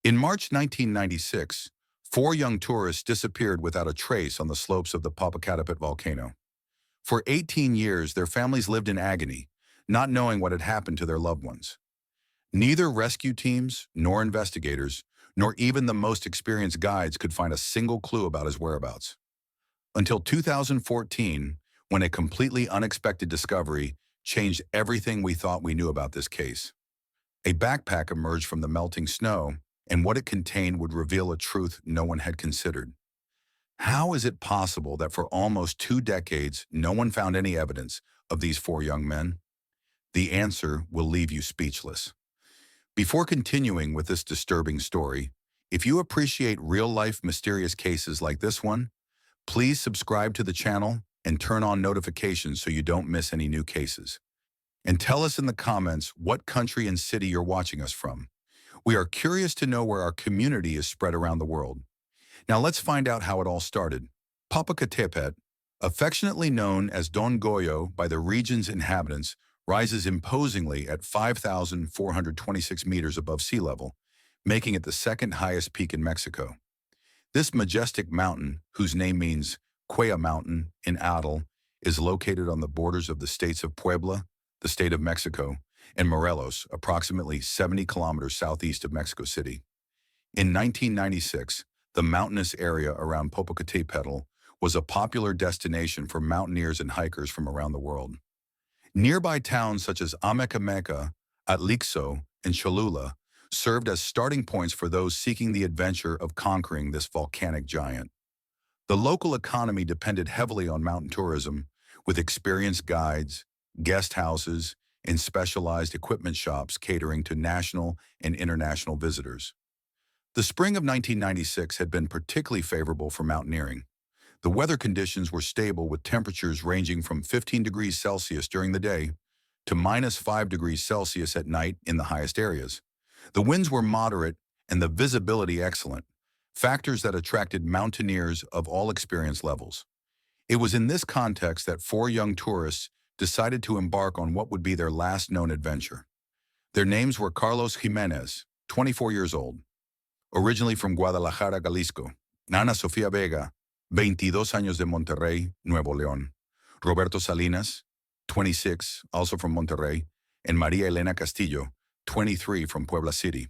In March 1996, four young tourists disappeared without a trace on the slopes of the Popocatépetl volcano. For 18 years, their families lived in agony, not knowing what had happened to their loved ones. Neither rescue teams, nor investigators, nor even the most experienced guides could find a single clue about his whereabouts. Until 2014, when a completely unexpected discovery changed everything we thought we knew about this case. A backpack emerged from the melting snow, and what it contained would reveal a truth no one had considered. How is it possible that for almost 2 decades, no one found any evidence of these four young men? The answer will leave you speechless. Before continuing with this disturbing story, if you appreciate real-life mysterious cases like this one, please subscribe to the channel and turn on notifications so you don't miss any new cases. And tell us in the comments what country and city you're watching us from. We are curious to know where our community is spread around the world. Now let's find out how it all started. Popocatépetl, affectionately known as Don Goyo by the region's inhabitants, rises imposingly at 5,426 meters above sea level, making it the second highest peak in Mexico. This majestic mountain, whose name means Quea Mountain in Atl, is located on the borders of the states of Puebla, the state of Mexico, and Morelos, approximately 70 kilometers southeast of Mexico City. In 1996, the mountainous area around Popocatépetl was a popular destination for mountaineers and hikers from around the world. Nearby towns such as Amecameca, Atlixo, and Cholula served as starting points for those seeking the adventure of conquering this volcanic giant. The local economy depended heavily on mountain tourism, with experienced guides, guest houses, and specialized equipment shops catering to national and international visitors. The spring of 1996 had been particularly favorable for mountaineering. The weather conditions were stable, with temperatures ranging from 15 degrees Celsius during the day to -5 degrees Celsius at night in the highest areas. The winds were moderate and the visibility excellent, factors that attracted mountaineers of all experience levels. It was in this context that four young tourists decided to embark on what would be their last known adventure. Their names were Carlos Jimenez, 24 years old, originally from Guadalajara, Jalisco; Ana Sofía Vega, 22 años de Monterrey, Nuevo León; Roberto Salinas, 26, also from Monterrey; and María Elena Castillo, 23, from Puebla City.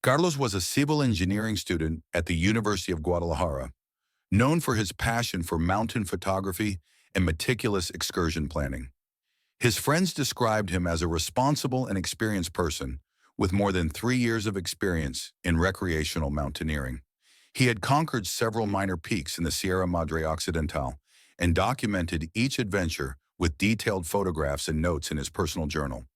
Carlos was a civil engineering student at the University of Guadalajara, known for his passion for mountain photography and meticulous excursion planning. His friends described him as a responsible and experienced person with more than 3 years of experience in recreational mountaineering. He had conquered several minor peaks in the Sierra Madre Occidental and documented each adventure with detailed photographs and notes in his personal journal.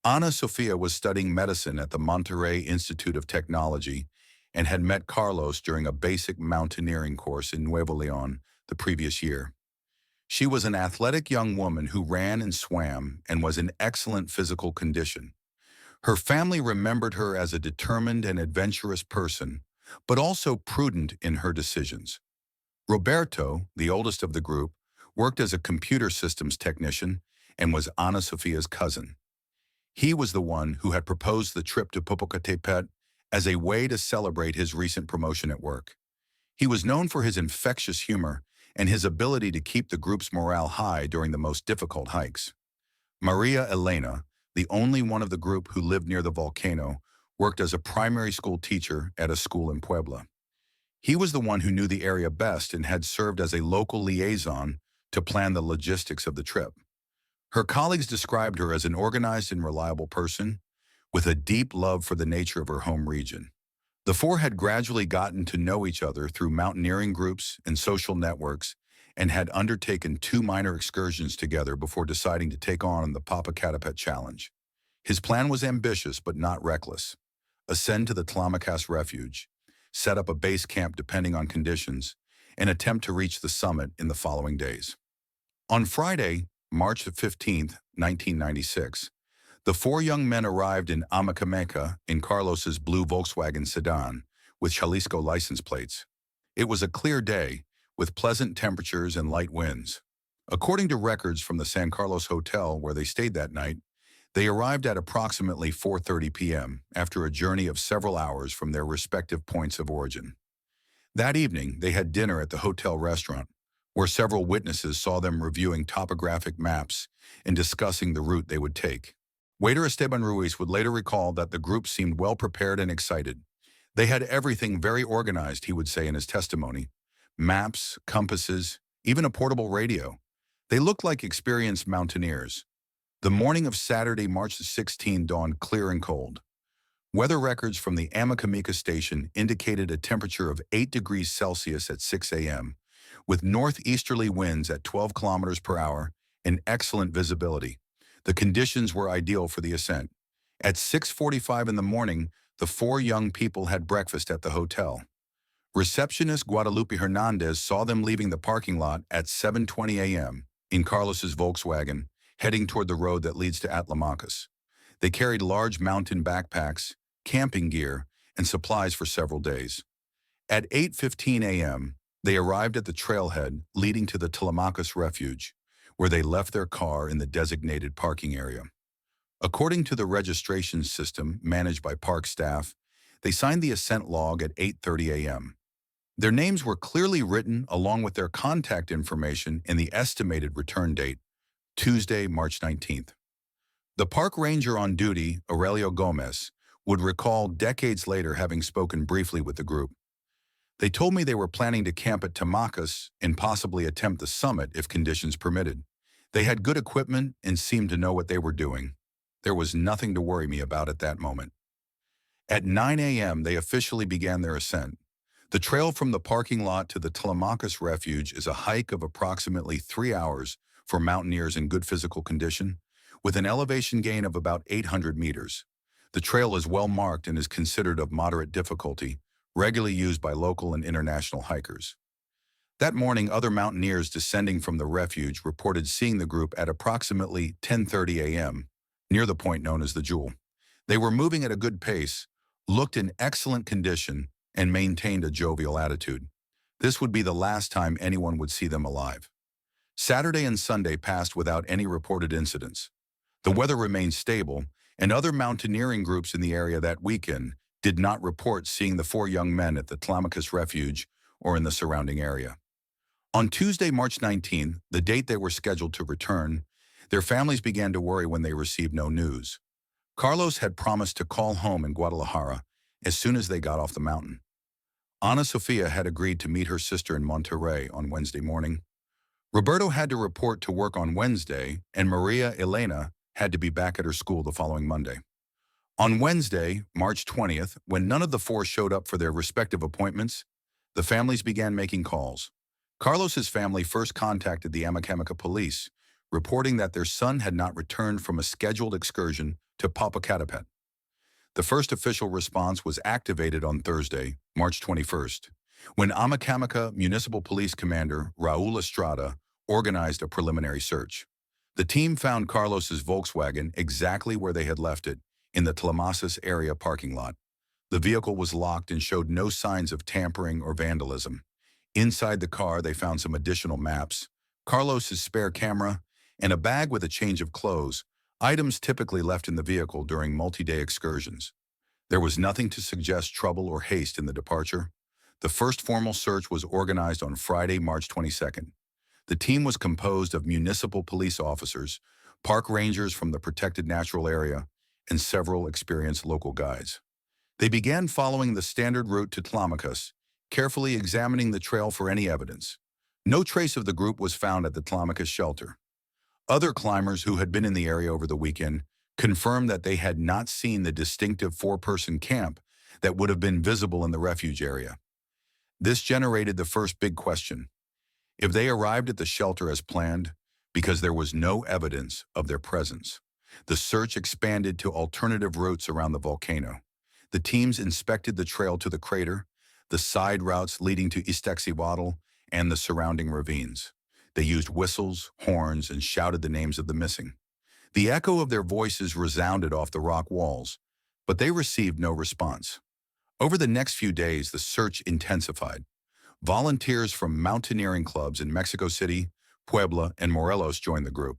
Ana Sofía was studying medicine at the Monterrey Institute of Technology and had met Carlos during a basic mountaineering course in Nuevo León the previous year. She was an athletic young woman who ran and swam and was in excellent physical condition. Her family remembered her as a determined and adventurous person, but also prudent in her decisions. Roberto, the oldest of the group, worked as a computer systems technician and was Ana Sofía's cousin. He was the one who had proposed the trip to Popocatépetl as a way to celebrate his recent promotion at work. He was known for his infectious humor and his ability to keep the group's morale high during the most difficult hikes. María Elena, the only one of the group who lived near the volcano, worked as a primary school teacher at a school in Puebla. He was the one who knew the area best and had served as a local liaison to plan the logistics of the trip. Her colleagues described her as an organized and reliable person with a deep love for the nature of her home region. The four had gradually gotten to know each other through mountaineering groups and social networks and had undertaken 2 minor excursions together before deciding to take on the Popocatépetl challenge. His plan was ambitious but not reckless. Ascend to the Tlamacas Refuge, set up a base camp depending on conditions, and attempt to reach the summit in the following days. On Friday, March 15, 1996, the four young men arrived in Amecameca in Carlos's blue Volkswagen sedan with Jalisco license plates. It was a clear day, with pleasant temperatures and light winds. According to records from the San Carlos Hotel where they stayed that night, They arrived at approximately 4:30 p.m. after a journey of several hours from their respective points of origin. That evening, they had dinner at the hotel restaurant, where several witnesses saw them reviewing topographic maps and discussing the route they would take. Waiter Esteban Ruiz would later recall that the group seemed well prepared and excited. They had everything very organized, he would say in his testimony. Maps, compasses, even a portable radio. They looked like experienced mountaineers. The morning of Saturday, March 16, dawned clear and cold. Weather records from the Amakamika station indicated a temperature of 8 degrees Celsius at 6 a.m., with northeasterly winds at 12 kilometers per hour and excellent visibility. The conditions were ideal for the ascent. At 6:45 in the morning, the four young people had breakfast at the hotel. Receptionist Guadalupe Hernandez saw them leaving the parking lot at 7:20 a.m. in Carlos's Volkswagen, heading toward the road that leads to Atlamacas. They carried large mountain backpacks, camping gear, and supplies for several days. At 8:15 a.m., they arrived at the trailhead leading to the Telemacas refuge, where they left their car in the designated parking area. According to the registration system managed by park staff, they signed the ascent log at 8:30 a.m. Their names were clearly written along with their contact information in the estimated return date, Tuesday, March 19th. The park ranger on duty, Aurelio Gomez, would recall decades later having spoken briefly with the group. They told me they were planning to camp at Tamacas and possibly attempt the summit if conditions permitted. They had good equipment and seemed to know what they were doing. There was nothing to worry me about at that moment. At 9 a.m., they officially began their ascent. The trail from the parking lot to the Telemacas refuge is a hike of approximately 3 hours for mountaineers in good physical condition, with an elevation gain of about 800 meters. The trail is well marked and is considered of moderate difficulty, regularly used by local and international hikers. That morning, other mountaineers descending from the refuge reported seeing the group at approximately 10:30 a.m., near the point known as the Jewel. They were moving at a good pace, looked in excellent condition, and maintained a jovial attitude. This would be the last time anyone would see them alive. Saturday and Sunday passed without any reported incidents. The weather remained stable, and other mountaineering groups in the area that weekend did not report seeing the four young men at the Telemacas refuge or in the surrounding area. On Tuesday, March 19th, the date they were scheduled to return, their families began to worry when they received no news. Carlos had promised to call home in Guadalajara as soon as they got off the mountain. Ana Sofia had agreed to meet her sister in Monterrey on Wednesday morning. Roberto had to report to work on Wednesday, and Maria Elena had to be back at her school the following Monday. On Wednesday, March 20th, when none of the four showed up for their respective appointments, the families began making calls. Carlos's family first contacted the Amakamika police, reporting that their son had not returned from a scheduled excursion to Popocatépetl. The first official response was activated on Thursday, March 21st, when Amakamika Municipal Police Commander Raul Estrada organized a preliminary search. The team found Carlos's Volkswagen exactly where they had left it, in the Telemacas area parking lot. The vehicle was locked and showed no signs of tampering or vandalism. Inside the car, they found some additional maps, Carlos's spare camera, and a bag with a change of clothes, items typically left in the vehicle during multi-day excursions. There was nothing to suggest trouble or haste in the departure. The first formal search was organized on Friday, March 22nd. The team was composed of municipal police officers, park rangers from the protected natural area, and several experienced local guides. They began following the standard route to Telemacas, carefully examining the trail for any evidence. No trace of the group was found at the Telemacas shelter. Other climbers who had been in the area over the weekend confirmed that they had not seen the distinctive four-person camp that would have been visible in the refuge area. This generated the first big question. If they arrived at the shelter as planned, because there was no evidence of their presence, the search expanded to alternative routes around the volcano. The teams inspected the trail to the crater, the side routes leading to Iztaccíhuatl, and the surrounding ravines. They used whistles, horns, and shouted the names of the missing. The echo of their voices resounded off the rock walls, but they received no response. Over the next few days, the search intensified. Volunteers from mountaineering clubs in Mexico City, Puebla, and Morelos joined the group.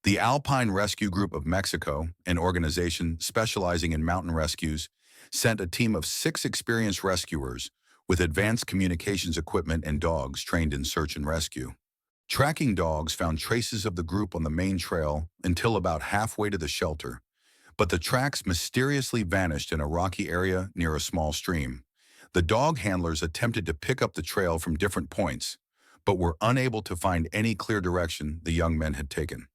The Alpine Rescue Group of Mexico, an organization specializing in mountain rescues, sent a team of 6 experienced rescuers with advanced communications equipment and dogs trained in search and rescue. Tracking dogs found traces of the group on the main trail until about halfway to the shelter, but the tracks mysteriously vanished in a rocky area near a small stream. The dog handlers attempted to pick up the trail from different points, but were unable to find any clear direction the young men had taken.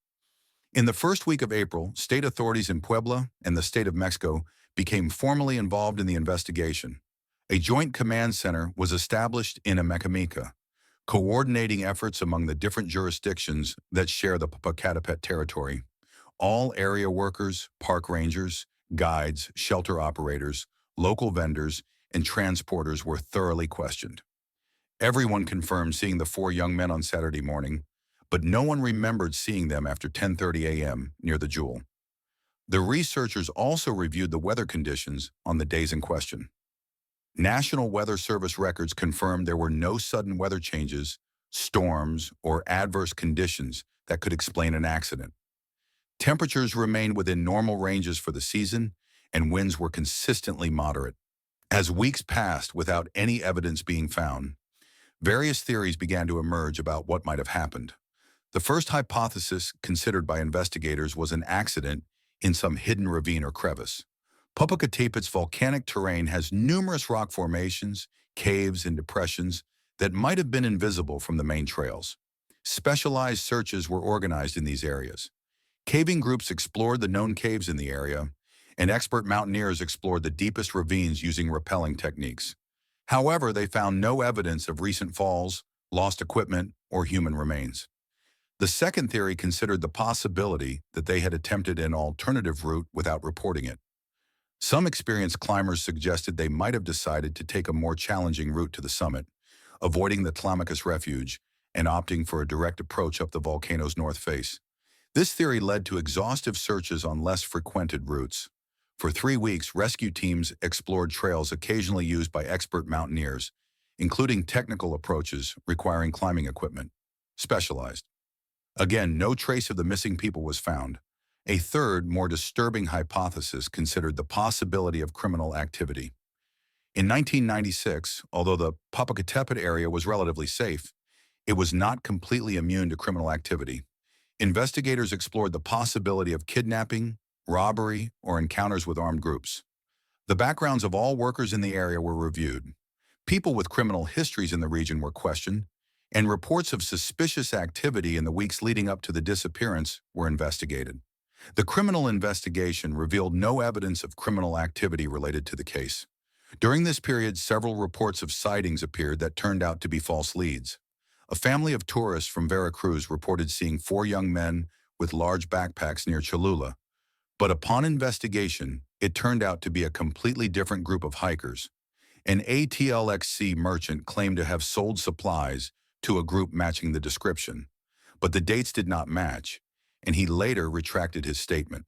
In the first week of April, state authorities in Puebla and the state of Mexico became formally involved in the investigation. A joint command center was established in Amecameca, coordinating efforts among the different jurisdictions that share the Popocatépetl territory. All area workers, park rangers, guides, shelter operators, local vendors, and transporters were thoroughly questioned. Everyone confirmed seeing the 4 young men on Saturday morning, but no one remembered seeing them after 10:30 a.m. near the Jewel. The researchers also reviewed the weather conditions on the days in question. National Weather Service records confirmed there were no sudden weather changes, storms, or adverse conditions that could explain an accident. Temperatures remained within normal ranges for the season, and winds were consistently moderate. As weeks passed without any evidence being found, various theories began to emerge about what might have happened. The first hypothesis considered by investigators was an accident in some hidden ravine or crevice. Popocatépetl's volcanic terrain has numerous rock formations, caves, and depressions that might have been invisible from the main trails. Specialized searches were organized in these areas. Caving groups explored the known caves in the area, and expert mountaineers explored the deepest ravines using rappelling techniques. However, they found no evidence of recent falls, lost equipment, or human remains. The second theory considered the possibility that they had attempted an alternative route without reporting it. Some experienced climbers suggested they might have decided to take a more challenging route to the summit, avoiding the Tlamacus Refuge and opting for a direct approach up the volcano's north face. This theory led to exhaustive searches on less frequented routes. For 3 weeks, rescue teams explored trails occasionally used by expert mountaineers, including technical approaches requiring climbing equipment. Specialized. Again, no trace of the missing people was found. A third, more disturbing hypothesis considered the possibility of criminal activity. In 1996, although the Popocatépetl area was relatively safe, it was not completely immune to criminal activity. Investigators explored the possibility of kidnapping, robbery, or encounters with armed groups. The backgrounds of all workers in the area were reviewed. People with criminal histories in the region were questioned, and reports of suspicious activity in the weeks leading up to the disappearance were investigated. The criminal investigation revealed no evidence of criminal activity related to the case. During this period, several reports of sightings appeared that turned out to be false leads. A family of tourists from Veracruz reported seeing 4 young men with large backpacks near Cholula, but upon investigation, it turned out to be a completely different group of hikers. An ATLXC merchant claimed to have sold supplies to a group matching the description, but the dates did not match, and he later retracted his statement.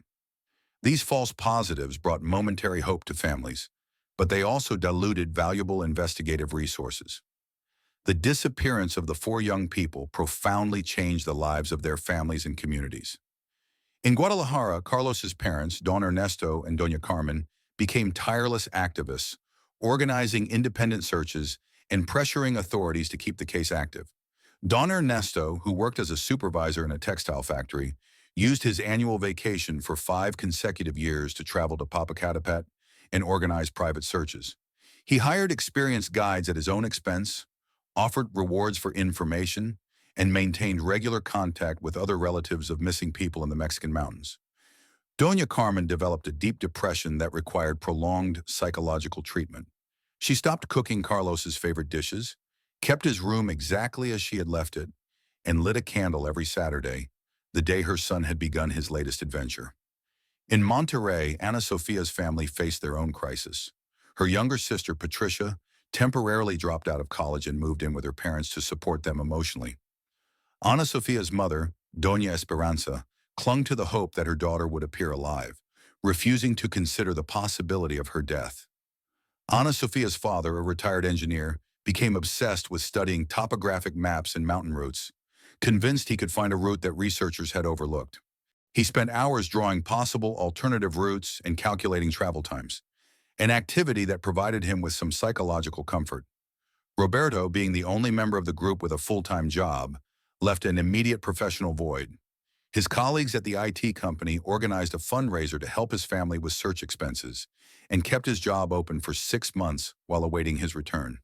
These false positives brought momentary hope to families, but they also diluted valuable investigative resources. The disappearance of the 4 young people profoundly changed the lives of their families and communities. In Guadalajara, Carlos's parents, Don Ernesto and Doña Carmen, became tireless activists, organizing independent searches and pressuring authorities to keep the case active. Don Ernesto, who worked as a supervisor in a textile factory, used his annual vacation for 5 consecutive years to travel to Popocatépetl and organize private searches. He hired experienced guides at his own expense, offered rewards for information, and maintained regular contact with other relatives of missing people in the Mexican mountains. Doña Carmen developed a deep depression that required prolonged psychological treatment. She stopped cooking Carlos's favorite dishes, kept his room exactly as she had left it, and lit a candle every Saturday, the day her son had begun his latest adventure. In Monterrey, Ana Sofia's family faced their own crisis. Her younger sister, Patricia, temporarily dropped out of college and moved in with her parents to support them emotionally. Ana Sofia's mother, Doña Esperanza, clung to the hope that her daughter would appear alive, refusing to consider the possibility of her death. Ana Sofia's father, a retired engineer, became obsessed with studying topographic maps and mountain routes, convinced he could find a route that researchers had overlooked. He spent hours drawing possible alternative routes and calculating travel times, an activity that provided him with some psychological comfort. Roberto, being the only member of the group with a full-time job, left an immediate professional void. His colleagues at the IT company organized a fundraiser to help his family with search expenses and kept his job open for 6 months while awaiting his return.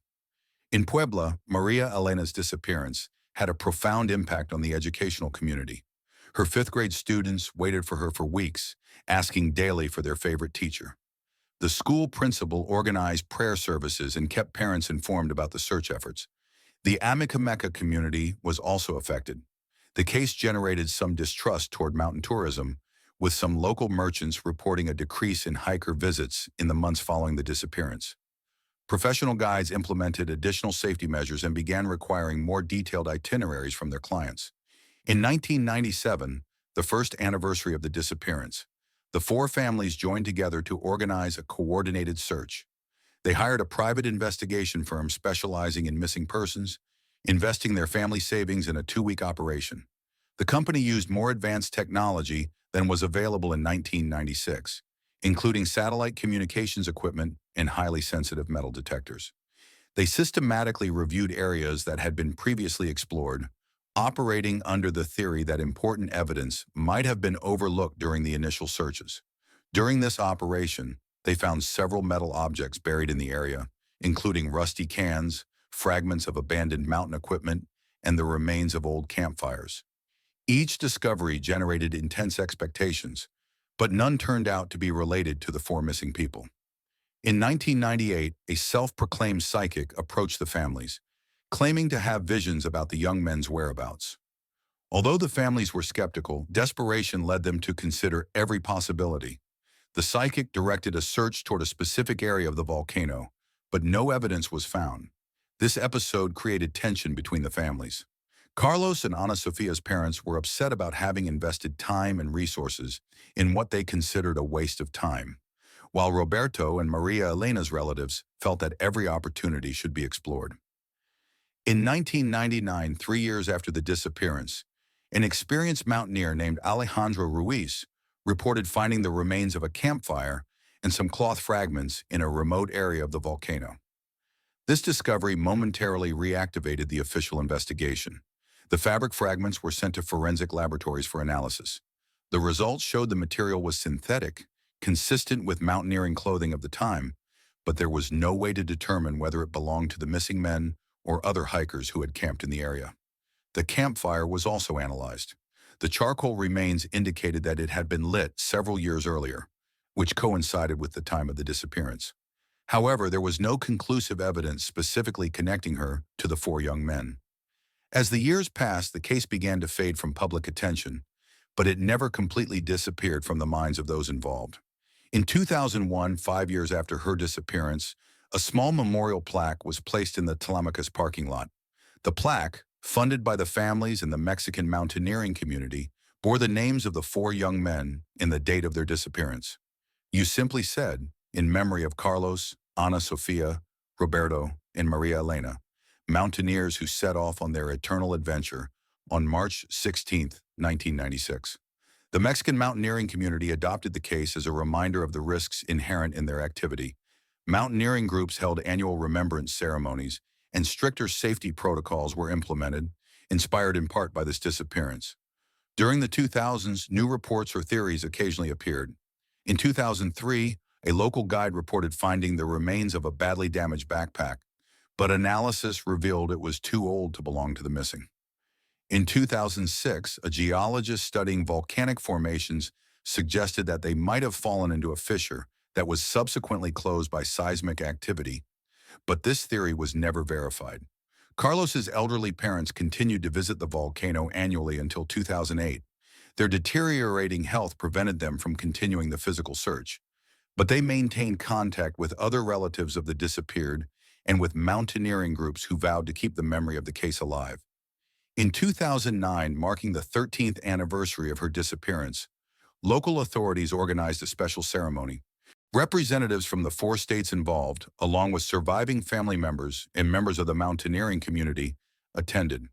In Puebla, Maria Elena's disappearance had a profound impact on the educational community. Her fifth-grade students waited for her for weeks, asking daily for their favorite teacher. The school principal organized prayer services and kept parents informed about the search efforts. The Amicameca community was also affected. The case generated some distrust toward mountain tourism, with some local merchants reporting a decrease in hiker visits in the months following the disappearance. Professional guides implemented additional safety measures and began requiring more detailed itineraries from their clients. In 1997, the first anniversary of the disappearance, the four families joined together to organize a coordinated search. They hired a private investigation firm specializing in missing persons, investing their family savings in a 2-week operation. The company used more advanced technology than was available in 1996, including satellite communications equipment and highly sensitive metal detectors. They systematically reviewed areas that had been previously explored, operating under the theory that important evidence might have been overlooked during the initial searches. During this operation, they found several metal objects buried in the area, including rusty cans, fragments of abandoned mountain equipment, and the remains of old campfires. Each discovery generated intense expectations, but none turned out to be related to the four missing people. In 1998, a self-proclaimed psychic approached the families, claiming to have visions about the young men's whereabouts. Although the families were skeptical, desperation led them to consider every possibility. The psychic directed a search toward a specific area of the volcano, but no evidence was found. This episode created tension between the families. Carlos and Ana Sofia's parents were upset about having invested time and resources in what they considered a waste of time, while Roberto and Maria Elena's relatives felt that every opportunity should be explored. In 1999, 3 years after the disappearance, an experienced mountaineer named Alejandro Ruiz reported finding the remains of a campfire and some cloth fragments in a remote area of the volcano. This discovery momentarily reactivated the official investigation. The fabric fragments were sent to forensic laboratories for analysis. The results showed the material was synthetic, consistent with mountaineering clothing of the time, but there was no way to determine whether it belonged to the missing men or other hikers who had camped in the area. The campfire was also analyzed. The charcoal remains indicated that it had been lit several years earlier, which coincided with the time of the disappearance. However, there was no conclusive evidence specifically connecting her to the four young men. As the years passed, the case began to fade from public attention, but it never completely disappeared from the minds of those involved. In 2001, 5 years after her disappearance, a small memorial plaque was placed in the Tlamatcas parking lot. The plaque, funded by the families and the Mexican mountaineering community, bore the names of the four young men and the date of their disappearance. You simply said, in memory of Carlos, Ana Sofia, Roberto, and Maria Elena, mountaineers who set off on their eternal adventure on March 16, 1996. The Mexican mountaineering community adopted the case as a reminder of the risks inherent in their activity. Mountaineering groups held annual remembrance ceremonies, and stricter safety protocols were implemented, inspired in part by this disappearance. During the 2000s, new reports or theories occasionally appeared. In 2003, a local guide reported finding the remains of a badly damaged backpack, but analysis revealed it was too old to belong to the missing. In 2006, a geologist studying volcanic formations suggested that they might have fallen into a fissure that was subsequently closed by seismic activity, but this theory was never verified. Carlos's elderly parents continued to visit the volcano annually until 2008. Their deteriorating health prevented them from continuing the physical search, but they maintained contact with other relatives of the disappeared and with mountaineering groups who vowed to keep the memory of the case alive. In 2009, marking the 13th anniversary of her disappearance, local authorities organized a special ceremony. Representatives from the 4 states involved, along with surviving family members and members of the mountaineering community, attended.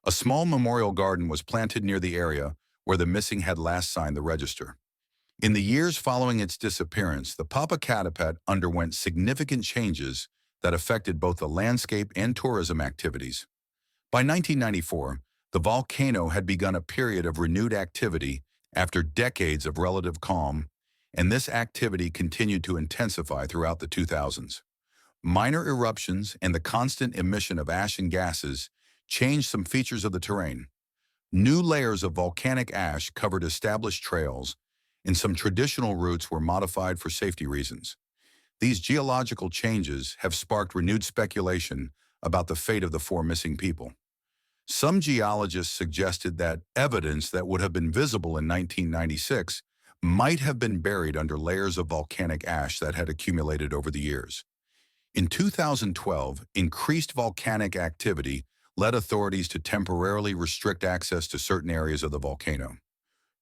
A small memorial garden was planted near the area where the missing had last signed the register. In the years following its disappearance, the Popocatépetl underwent significant changes that affected both the landscape and tourism activities. By 1994, the volcano had begun a period of renewed activity after decades of relative calm, and this activity continued to intensify throughout the 2000s. Minor eruptions and the constant emission of ash and gases changed some features of the terrain. New layers of volcanic ash covered established trails, and some traditional routes were modified for safety reasons. These geological changes have sparked renewed speculation about the fate of the four missing people. Some geologists suggested that evidence that would have been visible in 1996 might have been buried under layers of volcanic ash that had accumulated over the years. In 2012, increased volcanic activity led authorities to temporarily restrict access to certain areas of the volcano.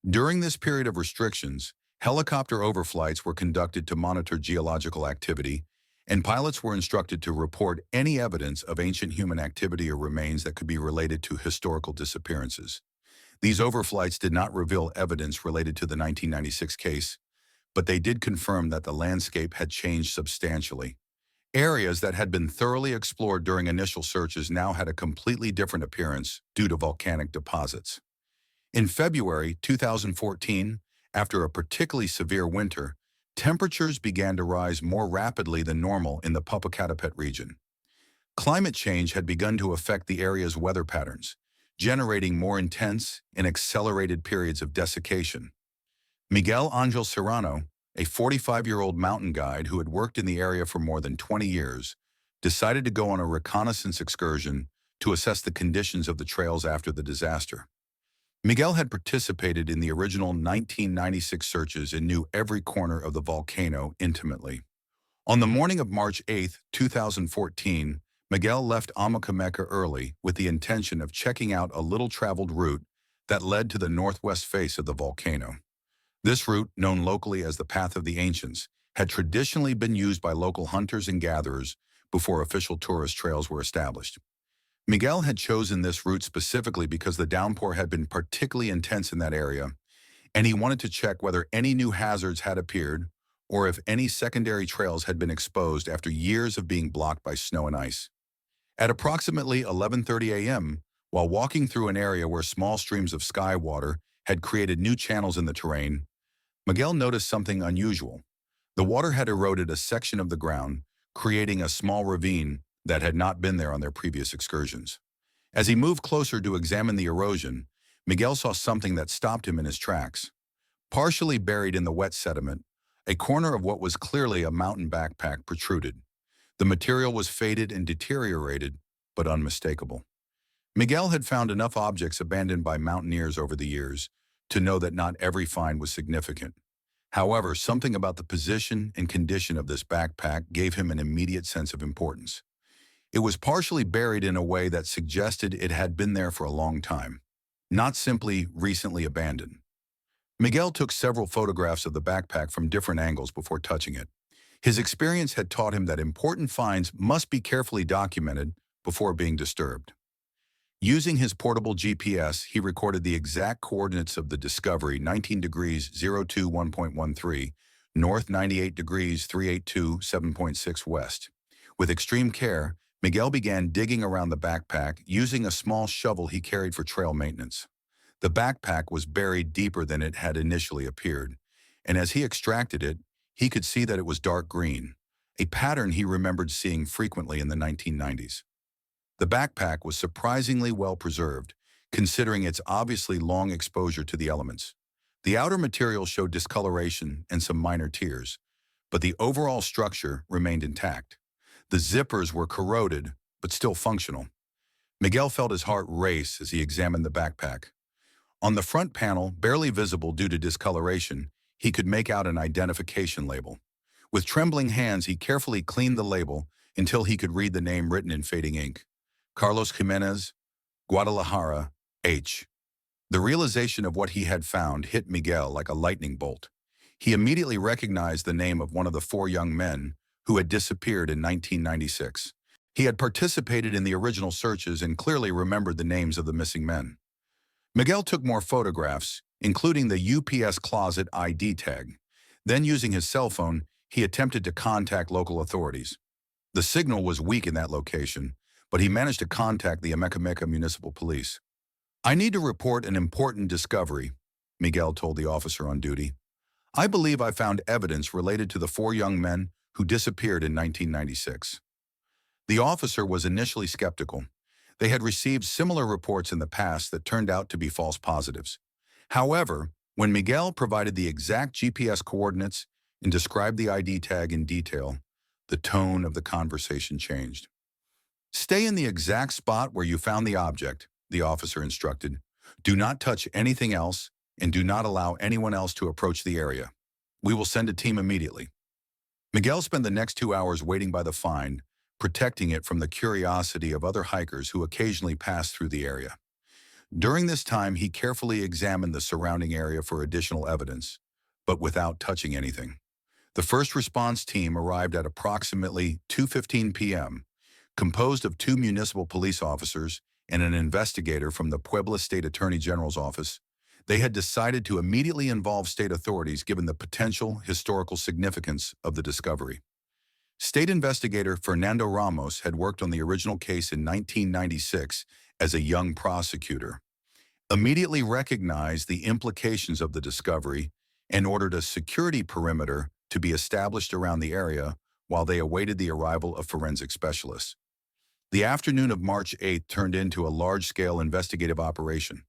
During this period of restrictions, helicopter overflights were conducted to monitor geological activity, and pilots were instructed to report any evidence of ancient human activity or remains that could be related to historical disappearances. These overflights did not reveal evidence related to the 1996 case, but they did confirm that the landscape had changed substantially. Areas that had been thoroughly explored during initial searches now had a completely different appearance due to volcanic deposits. In February 2014, after a particularly severe winter, temperatures began to rise more rapidly than normal in the Popocatépetl region. Climate change had begun to affect the area's weather patterns, generating more intense and accelerated periods of desiccation. Miguel Angel Serrano, a 45-year-old mountain guide who had worked in the area for more than 20 years, decided to go on a reconnaissance excursion to assess the conditions of the trails after the disaster. Miguel had participated in the original 1996 searches and knew every corner of the volcano intimately. On the morning of March 8, 2014, Miguel left Amacameca early with the intention of checking out a little-traveled route that led to the northwest face of the volcano. This route, known locally as the Path of the Ancients, had traditionally been used by local hunters and gatherers before official tourist trails were established. Miguel had chosen this route specifically because the downpour had been particularly intense in that area, and he wanted to check whether any new hazards had appeared or if any secondary trails had been exposed after years of being blocked by snow and ice. At approximately 11:30 a.m., while walking through an area where small streams of sky water had created new channels in the terrain, Miguel noticed something unusual. The water had eroded a section of the ground, creating a small ravine that had not been there on their previous excursions. As he moved closer to examine the erosion, Miguel saw something that stopped him in his tracks. Partially buried in the wet sediment, a corner of what was clearly a mountain backpack protruded. The material was faded and deteriorated, but unmistakable. Miguel had found enough objects abandoned by mountaineers over the years to know that not every find was significant. However, something about the position and condition of this backpack gave him an immediate sense of importance. It was partially buried in a way that suggested it had been there for a long time, not simply recently abandoned. Miguel took several photographs of the backpack from different angles before touching it. His experience had taught him that important finds must be carefully documented before being disturbed. Using his portable GPS, he recorded the exact coordinates of the discovery: 19 degrees 02 1.13, north 98 degrees 382 7.6 west. With extreme care, Miguel began digging around the backpack using a small shovel he carried for trail maintenance. The backpack was buried deeper than it had initially appeared, and as he extracted it, he could see that it was dark green, a pattern he remembered seeing frequently in the 1990s. The backpack was surprisingly well preserved, considering its obviously long exposure to the elements. The outer material showed discoloration and some minor tears, but the overall structure remained intact. The zippers were corroded, but still functional. Miguel felt his heart race as he examined the backpack. On the front panel, barely visible due to discoloration, he could make out an identification label. With trembling hands, he carefully cleaned the label until he could read the name written in fading ink: Carlos Jimenez, Guadalajara, H. The realization of what he had found hit Miguel like a lightning bolt. He immediately recognized the name of one of the four young men who had disappeared in 1996. He had participated in the original searches and clearly remembered the names of the missing men. Miguel took more photographs, including the UPS closet ID tag. Then, using his cell phone, he attempted to contact local authorities. The signal was weak in that location, but he managed to contact the Emeka Municipal Police. "I need to report an important discovery," Miguel told the officer on duty. "I believe I found evidence related to the four young men who disappeared in 1996. The officer was initially skeptical. They had received similar reports in the past that turned out to be false positives. However, when Miguel provided the exact GPS coordinates and described the ID tag in detail, the tone of the conversation changed. "Stay in the exact spot where you found the object," the officer instructed. "Do not touch anything else, and do not allow anyone else to approach the area. We will send a team immediately." Miguel spent the next 2 hours waiting by the find, protecting it from the curiosity of other hikers who occasionally passed through the area. During this time, he carefully examined the surrounding area for additional evidence, but without touching anything. The first response team arrived at approximately 2:15 p.m., composed of 2 municipal police officers and an investigator from the Puebla State Attorney General's office. They had decided to immediately involve state authorities given the potential historical significance of the discovery. State investigator Fernando Ramos had worked on the original case in 1996 as a young prosecutor, immediately recognized the implications of the discovery and ordered a security perimeter to be established around the area while they awaited the arrival of forensic specialists. The afternoon of March 8th turned into a large-scale investigative operation.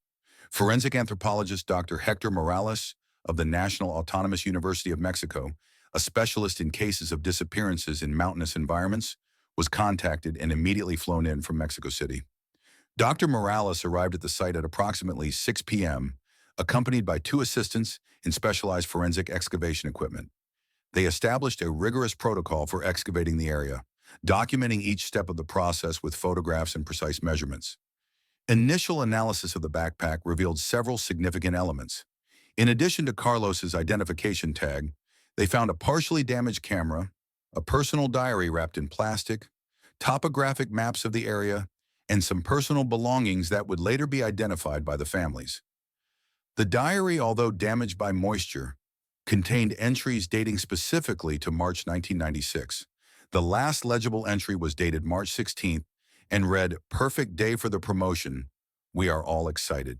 Forensic anthropologist Dr. Hector Morales of the National Autonomous University of Mexico, a specialist in cases of disappearances in mountainous environments, was contacted and immediately flown in from Mexico City. Dr. Morales arrived at the site at approximately 6 p.m., accompanied by 2 assistants in specialized forensic excavation equipment. They established a rigorous protocol for excavating the area, documenting each step of the process with photographs and precise measurements. Initial analysis of the backpack revealed several significant elements. In addition to Carlos's identification tag, they found a partially damaged camera, a personal diary wrapped in plastic, topographic maps of the area, and some personal belongings that would later be identified by the families. The diary, although damaged by moisture, contained entries dating specifically to March 1996. The last legible entry was dated March 16th and read, "Perfect day for the promotion. We are all excited."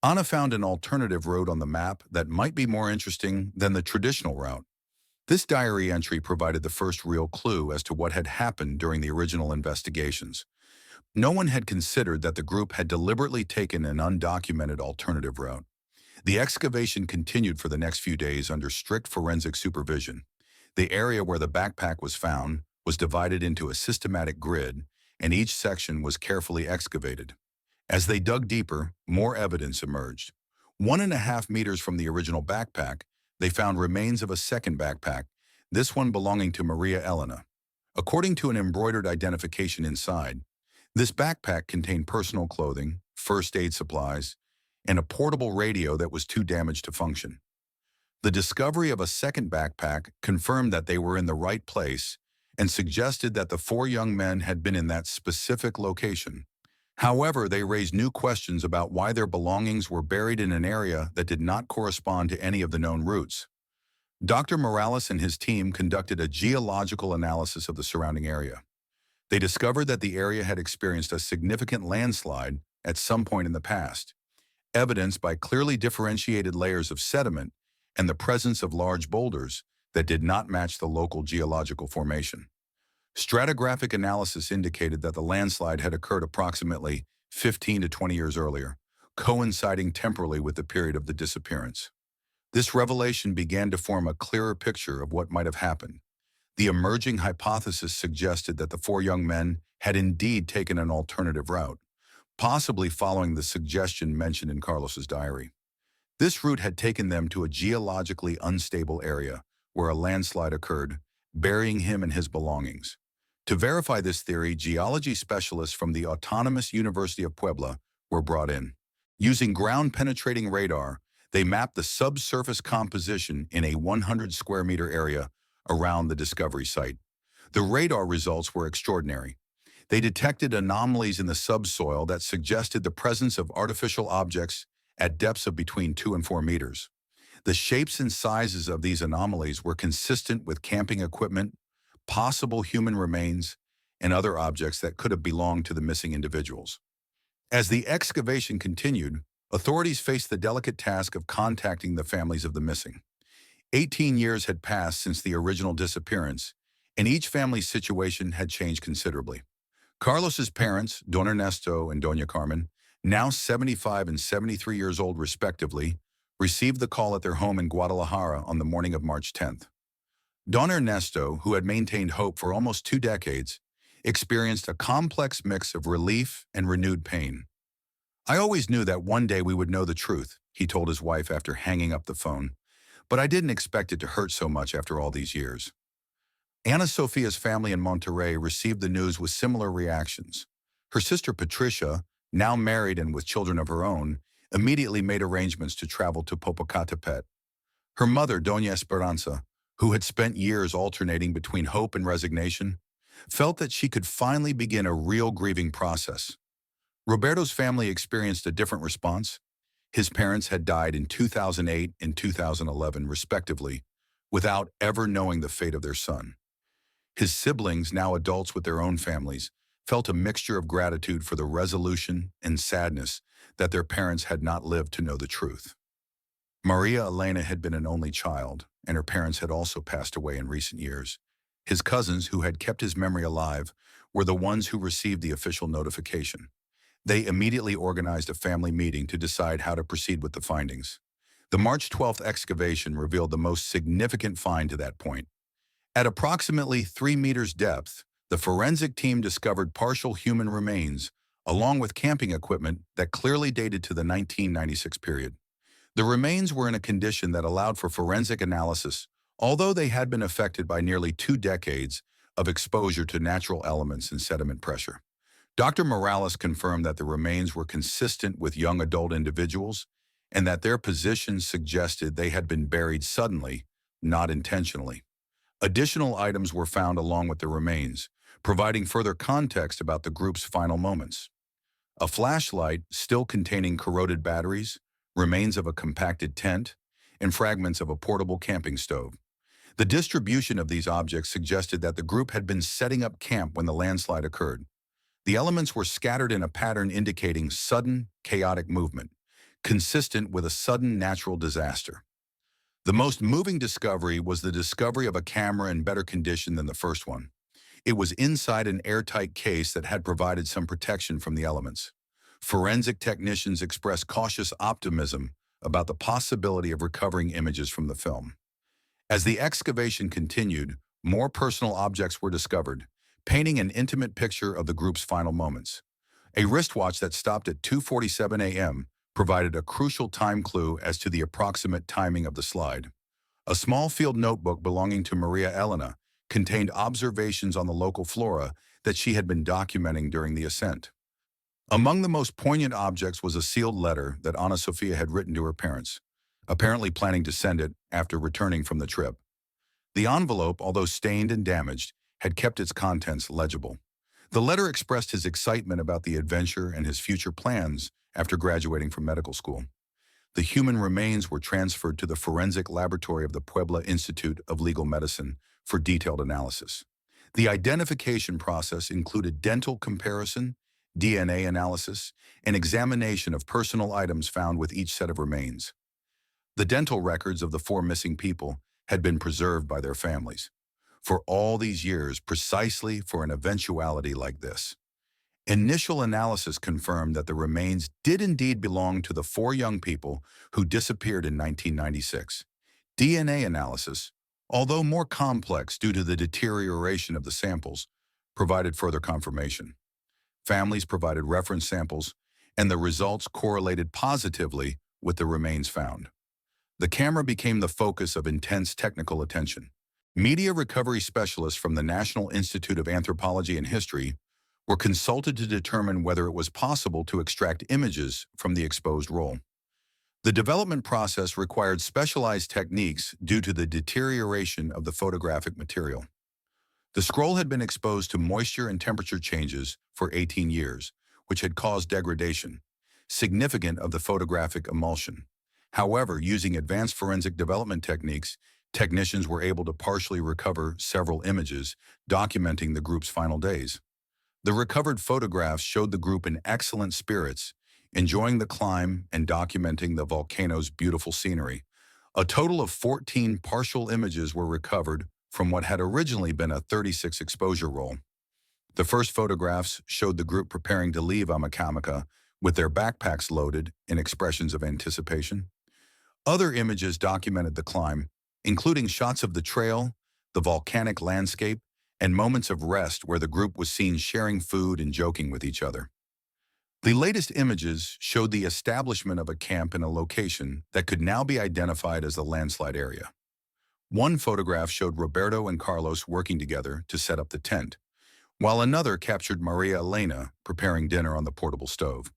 Anna found an alternative route on the map that might be more interesting than the traditional route. This diary entry provided the first real clue as to what had happened during the original investigations. No one had considered that the group had deliberately taken an undocumented alternative route. The excavation continued for the next few days under strict forensic supervision. The area where the backpack was found was divided into a systematic grid, and each section was carefully excavated. As they dug deeper, more evidence emerged. 1.5 meters from the original backpack, they found remains of a second backpack, this one belonging to Maria Elena. According to an embroidered identification inside, this backpack contained personal clothing, first aid supplies, and a portable radio that was too damaged to function. The discovery of a second backpack confirmed that they were in the right place and suggested that the 4 young men had been in that specific location. However, they raised new questions about why their belongings were buried in an area that did not correspond to any of the known routes. Dr. Morales and his team conducted a geological analysis of the surrounding area. They discovered that the area had experienced a significant landslide at some point in the past, evidenced by clearly differentiated layers of sediment and the presence of large boulders that did not match the local geological formation. Stratigraphic analysis indicated that the landslide had occurred approximately 15 to 20 years earlier, coinciding temporally with the period of the disappearance. This revelation began to form a clearer picture of what might have happened. The emerging hypothesis suggested that the 4 young men had indeed taken an alternative route, possibly following the suggestion mentioned in Carlos's diary. This route had taken them to a geologically unstable area where a landslide occurred, burying him and his belongings. To verify this theory, geology specialists from the Autonomous University of Puebla were brought in. Using ground-penetrating radar, they mapped the subsurface composition in a 100-square-meter area around the discovery site. The radar results were extraordinary. They detected anomalies in the subsoil that suggested the presence of artificial objects at depths of between 2 and 4 meters. The shapes and sizes of these anomalies were consistent with camping equipment, possible human remains, and other objects that could have belonged to the missing individuals. As the excavation continued, authorities faced the delicate task of contacting the families of the missing. 18 years had passed since the original disappearance, and each family's situation had changed considerably. Carlos's parents, Don Ernesto and Doña Carmen, now 75 and 73 years old respectively, received the call at their home in Guadalajara on the morning of March 10th. Don Ernesto, who had maintained hope for almost 2 decades, experienced a complex mix of relief and renewed pain. "I always knew that one day we would know the truth," he told his wife after hanging up the phone, "but I didn't expect it to hurt so much after all these years." Ana Sophia's family in Monterrey received the news with similar reactions. Her sister Patricia, now married and with children of her own, immediately made arrangements to travel to Popocatépetl. Her mother, Doña Esperanza, who had spent years alternating between hope and resignation, felt that she could finally begin a real grieving process. Roberto's family experienced a different response. His parents had died in 2008 and 2011, respectively, without ever knowing the fate of their son. His siblings, now adults with their own families, felt a mixture of gratitude for the resolution and sadness that their parents had not lived to know the truth. Maria Elena had been an only child, and her parents had also passed away in recent years. His cousins, who had kept his memory alive, were the ones who received the official notification. They immediately organized a family meeting to decide how to proceed with the findings. The March 12th excavation revealed the most significant find to that point. At approximately 3 meters depth, the forensic team discovered partial human remains, along with camping equipment that clearly dated to the 1996 period. The remains were in a condition that allowed for forensic analysis, although they had been affected by nearly 2 decades of exposure to natural elements and sediment pressure. Dr. Morales confirmed that the remains were consistent with young adult individuals and that their positions suggested they had been buried suddenly, not intentionally. Additional items were found along with the remains, providing further context about the group's final moments. A flashlight still containing corroded batteries, remains of a compacted tent, and fragments of a portable camping stove. The distribution of these objects suggested that the group had been setting up camp when the landslide occurred. The elements were scattered in a pattern indicating sudden, chaotic movement, consistent with a sudden natural disaster. The most moving discovery was the discovery of a camera in better condition than the first one. It was inside an airtight case that had provided some protection from the elements. Forensic technicians expressed cautious optimism about the possibility of recovering images from the film. As the excavation continued, more personal objects were discovered, painting an intimate picture of the group's final moments. A wristwatch that stopped at 2:47 a.m. provided a crucial time clue as to the approximate timing of the slide. A small field notebook belonging to Maria Elena contained observations on the local flora that she had been documenting during the ascent. Among the most poignant objects was a sealed letter that Ana Sofia had written to her parents, apparently planning to send it after returning from the trip. The envelope, although stained and damaged, had kept its contents legible. The letter expressed his excitement about the adventure and his future plans after graduating from medical school. The human remains were transferred to the forensic laboratory of the Puebla Institute of Legal Medicine for detailed analysis. The identification process included dental comparison, DNA analysis, and examination of personal items found with each set of remains. The dental records of the 4 missing people had been preserved by their families for all these years, precisely for an eventuality like this. Initial analysis confirmed that the remains did indeed belong to the 4 young people who disappeared in 1996. DNA analysis, although more complex due to the deterioration of the samples, provided further confirmation. Families provided reference samples, and the results correlated positively with the remains found. The camera became the focus of intense technical attention. Media recovery specialists from the National Institute of Anthropology and History were consulted to determine whether it was possible to extract images from the exposed roll. The development process required specialized techniques due to the deterioration of the photographic material. The scroll had been exposed to moisture and temperature changes for 18 years, which had caused degradation. significant of the photographic emulsion. However, using advanced forensic development techniques, technicians were able to partially recover several images, documenting the group's final days. The recovered photographs showed the group in excellent spirits, enjoying the climb and documenting the volcano's beautiful scenery. A total of 14 partial images were recovered from what had originally been a 36 exposure roll. The first photographs showed the group preparing to leave Amakamaka with their backpacks loaded in expressions of anticipation. Other images documented the climb, including shots of the trail, the volcanic landscape, and moments of rest where the group was seen sharing food and joking with each other. The latest images showed the establishment of a camp in a location that could now be identified as the landslide area. One photograph showed Roberto and Carlos working together to set up the tent, while another captured Maria Elena preparing dinner on the portable stove.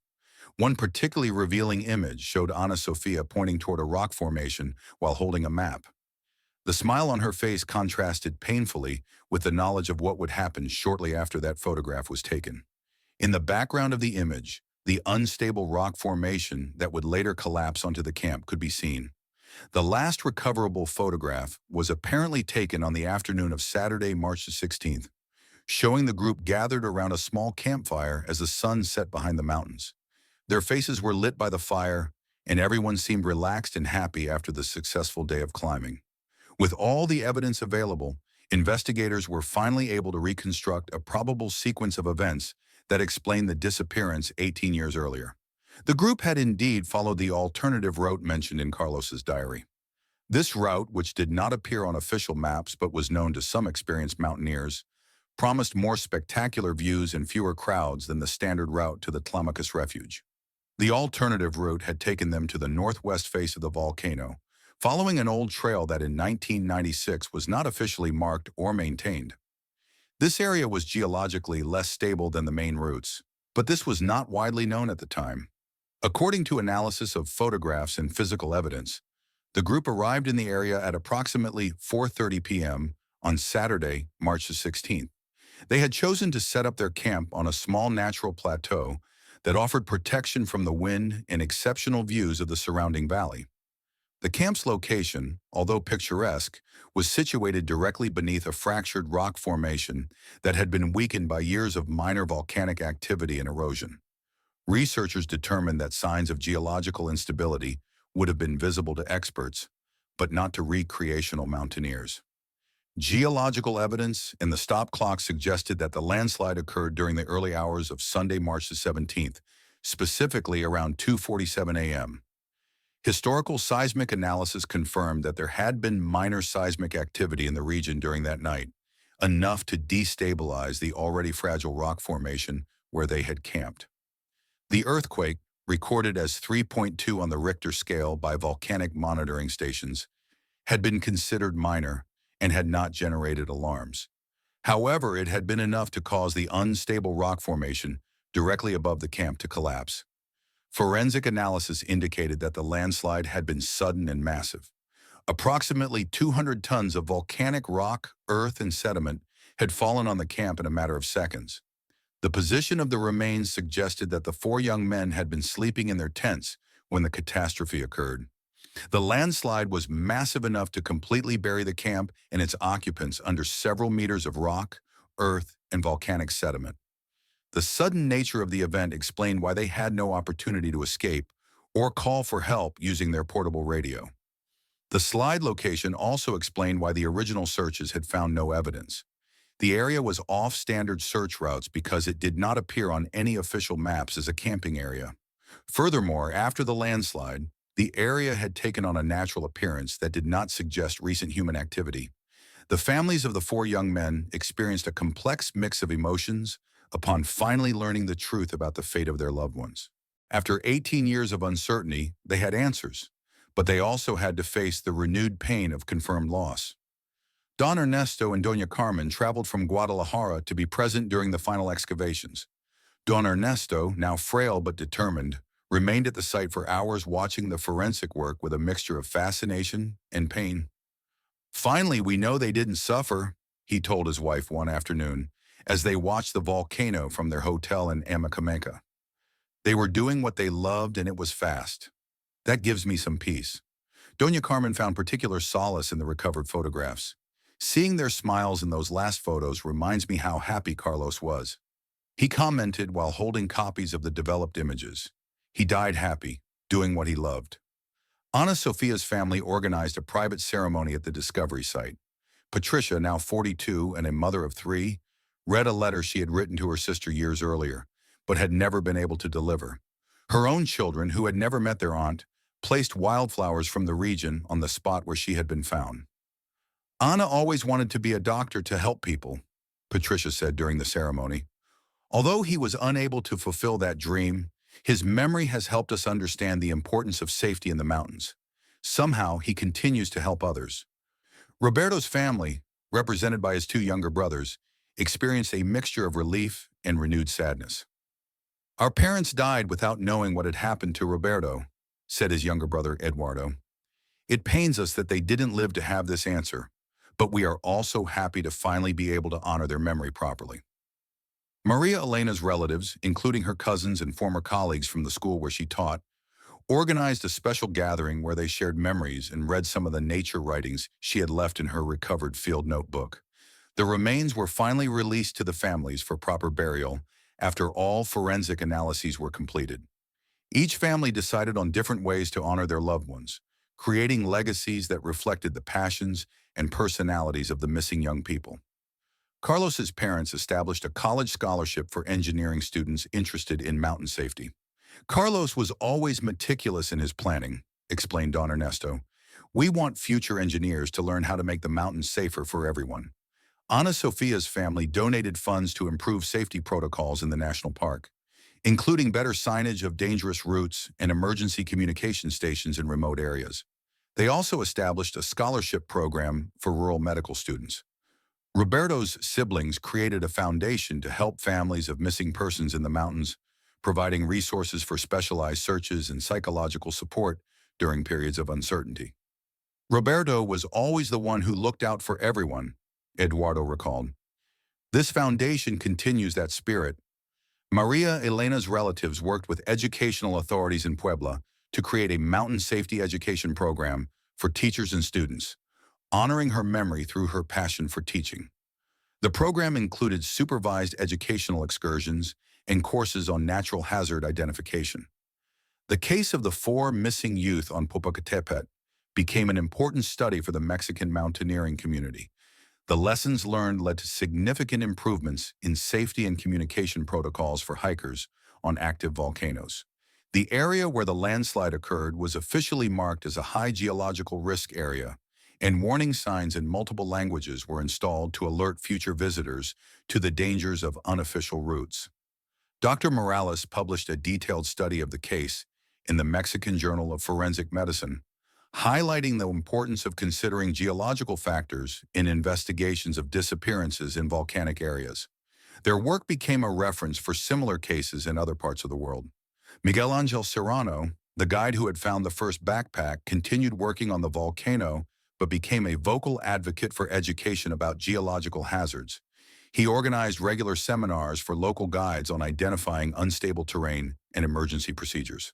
One particularly revealing image showed Ana Sofia pointing toward a rock formation while holding a map. The smile on her face contrasted painfully with the knowledge of what would happen shortly after that photograph was taken. In the background of the image, the unstable rock formation that would later collapse onto the camp could be seen. The last recoverable photograph was apparently taken on the afternoon of Saturday, March 16th, showing the group gathered around a small campfire as the sun set behind the mountains. Their faces were lit by the fire, and everyone seemed relaxed and happy after the successful day of climbing. With all the evidence available, investigators were finally able to reconstruct a probable sequence of events that explained the disappearance 18 years earlier. The group had indeed followed the alternative route mentioned in Carlos's diary. This route, which did not appear on official maps but was known to some experienced mountaineers, promised more spectacular views and fewer crowds than the standard route to the Tlamacus refuge. The alternative route had taken them to the northwest face of the volcano, following an old trail that in 1996 was not officially marked or maintained. This area was geologically less stable than the main routes, but this was not widely known at the time. According to analysis of photographs and physical evidence, the group arrived in the area at approximately 4:30 p.m. on Saturday, March 16th. They had chosen to set up their camp on a small natural plateau that offered protection from the wind and exceptional views of the surrounding valley. The camp's location, although picturesque, was situated directly beneath a fractured rock formation that had been weakened by years of minor volcanic activity and erosion. Researchers determined that signs of geological instability would have been visible to experts, but not to recreational mountaineers. Geological evidence and the stop clock suggested that the landslide occurred during the early hours of Sunday, March 17th, specifically around 2:47 a.m. Historical seismic analysis confirmed that there had been minor seismic activity in the region during that night, enough to destabilize the already fragile rock formation where they had camped. The earthquake, recorded as 3.2 on the Richter scale by volcanic monitoring stations, had been considered minor and had not generated alarms. However, it had been enough to cause the unstable rock formation directly above the camp to collapse. Forensic analysis indicated that the landslide had been sudden and massive. Approximately 200 tons of volcanic rock, earth, and sediment had fallen on the camp in a matter of seconds. The position of the remains suggested that the four young men had been sleeping in their tents when the catastrophe occurred. The landslide was massive enough to completely bury the camp and its occupants under several meters of rock, earth, and volcanic sediment. The sudden nature of the event explained why they had no opportunity to escape or call for help using their portable radio. The slide location also explained why the original searches had found no evidence. The area was off standard search routes because it did not appear on any official maps as a camping area. Furthermore, after the landslide, the area had taken on a natural appearance that did not suggest recent human activity. The families of the four young men experienced a complex mix of emotions upon finally learning the truth about the fate of their loved ones. After 18 years of uncertainty, they had answers, but they also had to face the renewed pain of confirmed loss. Don Ernesto and Doña Carmen traveled from Guadalajara to be present during the final excavations. Don Ernesto, now frail but determined, remained at the site for hours watching the forensic work with a mixture of fascination and pain. "Finally, we know they didn't suffer," he told his wife one afternoon, as they watched the volcano from their hotel in Amakameka. They were doing what they loved and it was fast. That gives me some peace. Doña Carmen found particular solace in the recovered photographs. Seeing their smiles in those last photos reminds me how happy Carlos was. He commented while holding copies of the developed images. He died happy, doing what he loved. Ana Sophia's family organized a private ceremony at the discovery site. Patricia, now 42 and a mother of three, read a letter she had written to her sister years earlier, but had never been able to deliver. Her own children, who had never met their aunt, placed wildflowers from the region on the spot where she had been found. Ana always wanted to be a doctor to help people, Patricia said during the ceremony. Although he was unable to fulfill that dream, his memory has helped us understand the importance of safety in the mountains. Somehow, he continues to help others. Roberto's family, represented by his two younger brothers, experienced a mixture of relief and renewed sadness. Our parents died without knowing what had happened to Roberto, said his younger brother Eduardo. It pains us that they didn't live to have this answer, but we are also happy to finally be able to honor their memory properly. Maria Elena's relatives, including her cousins and former colleagues from the school where she taught, organized a special gathering where they shared memories and read some of the nature writings she had left in her recovered field notebook. The remains were finally released to the families for proper burial after all forensic analyses were completed. Each family decided on different ways to honor their loved ones, creating legacies that reflected the passions and personalities of the missing young people. Carlos's parents established a college scholarship for engineering students interested in mountain safety. Carlos was always meticulous in his planning, explained Don Ernesto. We want future engineers to learn how to make the mountains safer for everyone. Ana Sofia's family donated funds to improve safety protocols in the national park, including better signage of dangerous routes and emergency communication stations in remote areas. They also established a scholarship program for rural medical students. Roberto's siblings created a foundation to help families of missing persons in the mountains, providing resources for specialized searches and psychological support during periods of uncertainty. Roberto was always the one who looked out for everyone, Eduardo recalled. This foundation continues that spirit. Maria Elena's relatives worked with educational authorities in Puebla to create a mountain safety education program for teachers and students, honoring her memory through her passion for teaching. The program included supervised educational excursions and courses on natural hazard identification. The case of the 4 missing youth on Popocatépetl became an important study for the Mexican mountaineering community. The lessons learned led to significant improvements in safety and communication protocols for hikers on active volcanoes. The area where the landslide occurred was officially marked as a high geological risk area, and warning signs in multiple languages were installed to alert future visitors to the dangers of unofficial routes. Dr. Morales published a detailed study of the case in the Mexican Journal of Forensic Medicine, highlighting the importance of considering geological factors in investigations of disappearances in volcanic areas. Their work became a reference for similar cases in other parts of the world. Miguel Angel Serrano, the guide who had found the first backpack, continued working on the volcano but became a vocal advocate for education about geological hazards. He organized regular seminars for local guides on identifying unstable terrain and emergency procedures.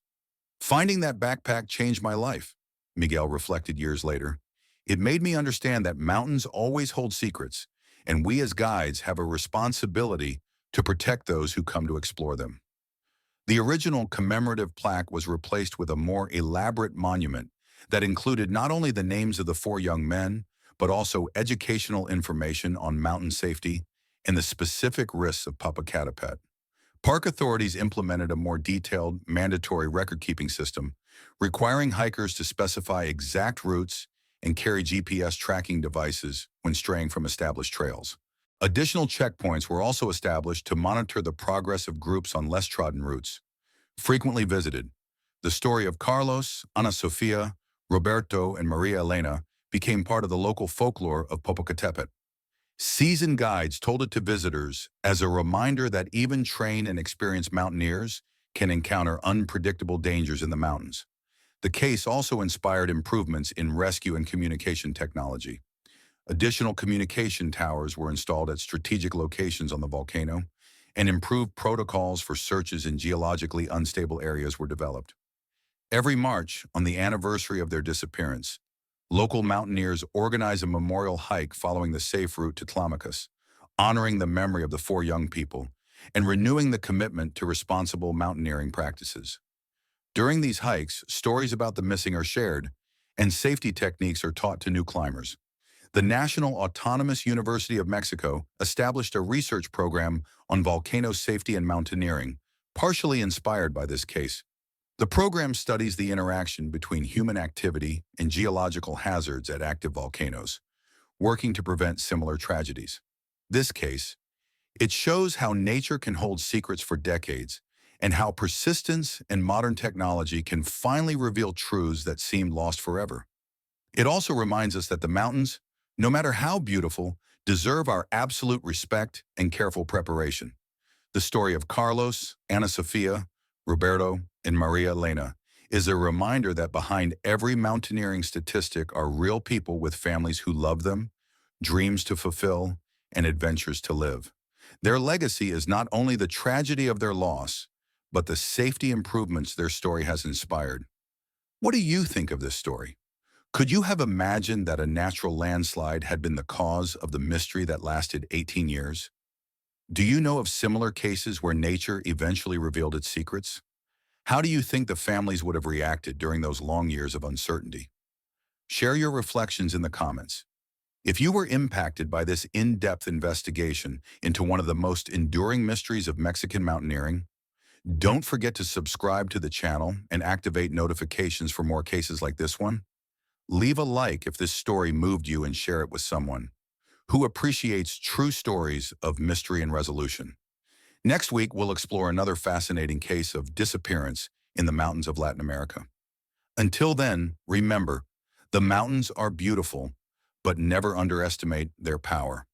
Finding that backpack changed my life, Miguel reflected years later. It made me understand that mountains always hold secrets, and we as guides have a responsibility to protect those who come to explore them. The original commemorative plaque was replaced with a more elaborate monument that included not only the names of the 4 young men, but also educational information on mountain safety and the specific risks of Popocatépetl. Park authorities implemented a more detailed, mandatory record-keeping system, requiring hikers to specify exact routes and carry GPS tracking devices when straying from established trails. Additional checkpoints were also established to monitor the progress of groups on less trodden routes. Frequently visited, the story of Carlos, Ana Sofia, Roberto, and Maria Elena became part of the local folklore of Popocatépetl. Seasoned guides told it to visitors as a reminder that even trained and experienced mountaineers can encounter unpredictable dangers in the mountains. The case also inspired improvements in rescue and communication technology. Additional communication towers were installed at strategic locations on the volcano, and improved protocols for searches in geologically unstable areas were developed. Every March, on the anniversary of their disappearance, local mountaineers organize a memorial hike following the safe route to Tlamacus, honoring the memory of the four young people and renewing the commitment to responsible mountaineering practices. During these hikes, stories about the missing are shared, and safety techniques are taught to new climbers. The National Autonomous University of Mexico established a research program on volcano safety and mountaineering, partially inspired by this case. The program studies the interaction between human activity and geological hazards at active volcanoes, working to prevent similar tragedies. This case, it shows how nature can hold secrets for decades and how persistence and modern technology can finally reveal truths that seemed lost forever. It also reminds us that the mountains, no matter how beautiful, deserve our absolute respect and careful preparation. The story of Carlos, Ana Sofia, Roberto, and Maria Elena is a reminder that behind every mountaineering statistic are real people with families who love them, dreams to fulfill, and adventures to live. Their legacy is not only the tragedy of their loss, but the safety improvements their story has inspired. What do you think of this story? Could you have imagined that a natural landslide had been the cause of the mystery that lasted 18 years? Do you know of similar cases where nature eventually revealed its secrets? How do you think the families would have reacted during those long years of uncertainty? Share your reflections in the comments. If you were impacted by this in-depth investigation into one of the most enduring mysteries of Mexican mountaineering, don't forget to subscribe to the channel and activate notifications for more cases like this one. Leave a like if this story moved you and share it with someone who appreciates true stories of mystery and resolution. Next week, we'll explore another fascinating case of disappearance in the mountains of Latin America. Until then, remember, the mountains are beautiful, but never underestimate their power.